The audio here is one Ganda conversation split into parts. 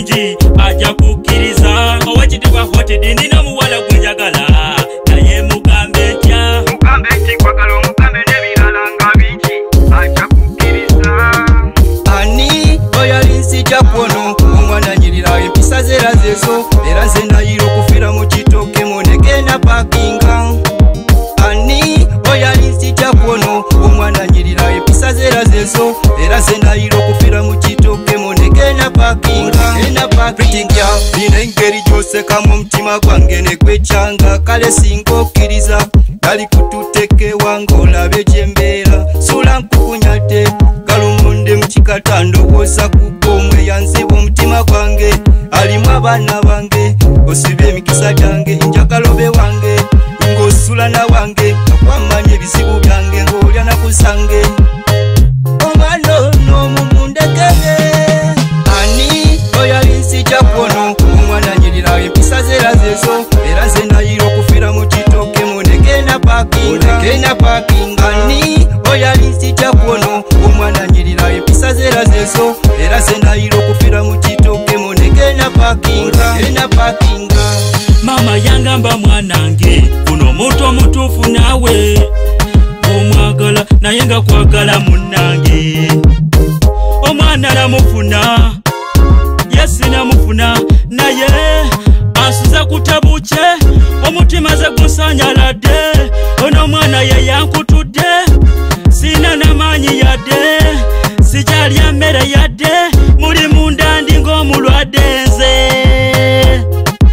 bingi ajja kukkiriza owekitiibwa hotedi nina muwala gwenjagala naye mugambe ntya kwagala omugambe n'ebirala nga bingi ajja kukkiriza. Ani oyalinsi jakwono omwana nyirira empisa zera zezo era nze ndayira okufira mu kitooke munegenda pakinga. Ani oyalinsi jakwono omwana nyirira empisa zera zezo era nze ndayira okufira mu kitooke munegenda pakinga. Pitingya nina engeri gy'osekamu omutima gwange ne gwekyanga kale singa okkiriza dali kututekewa ng'olabye gyembeera sula nkukunyadde galumunde mu kikata ndowooza kuko omweyanziba omutima gwange alimu abaana bange osibye emikisa gyange njagala obe wange ng'osula na wange akwamanya ebizibu byange ng'olya nakusange omwana ono mumundekere. Ani oyalinsi jakwono omwana nyirira empisa zera zezo era nze ndayira okufira mu kitooke munegenda pakinga. Ani oyalinsi jakwono omwana nyirira empisa zera zezo era nze ndayira okufira mu kitooke munegenda pakinga. mama yangamba mwanange kuno omuntu omutuufu naawe omwagala naye nga kwagala munnange omwana namufuna yesi namufuna naye asuza kutabuke omutima ze gusanyaladde ono omwana ye yankutudde sina namaanyi yadde sikyalya mmere yadde muli munda ndi ng'omulwadde nze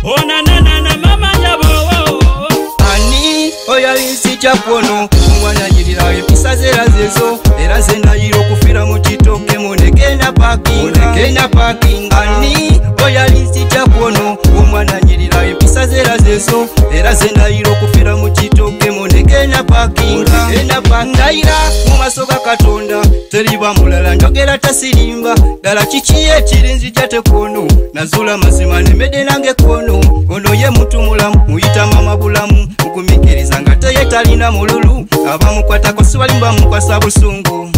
onananana mama nyabowo. Ani oyalinsi jakwono omwana nyirira empisa zera zezo era nze ndayira okufira mu kitooke munegenda pakinga. Ani oyalinsi jakwono omwana nyirira empisa zera zezo era nze ndayira okufira mu kitooke munegenda pakinga. Ndayira mu maaso ga Katonda teriba mulala njogera tasirimba ddala kiki ekirinzi kyatekono nazula mazima nemedde nange kono ono ye muntu mulamu muyita mama bulamu mugumikiriza nga teye talina mululu abamukwatako sibali bamukwasa busungu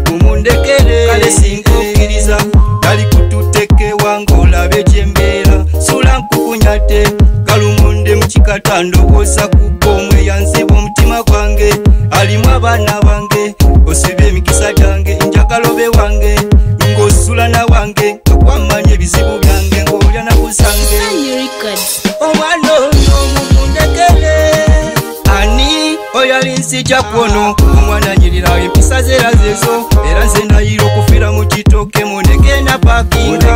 mumundekere kale singa okkiriza dali kututekewa ng'olabye gyembeera sula nkukunyadde galumunde mu kikata ndowooza kuko omweyanziba omutima gwange alimu abaana bange osibye emikisa gyange njagala obe wange ng'osula na wange akwamanya ebizibu byange ng'olya nakusange omwana ono mumundekere. Ani oyalinsi jakwono omwana nyirira empisa zera zezo era nze ndayira okufira mu kitooke munegenda pakinga.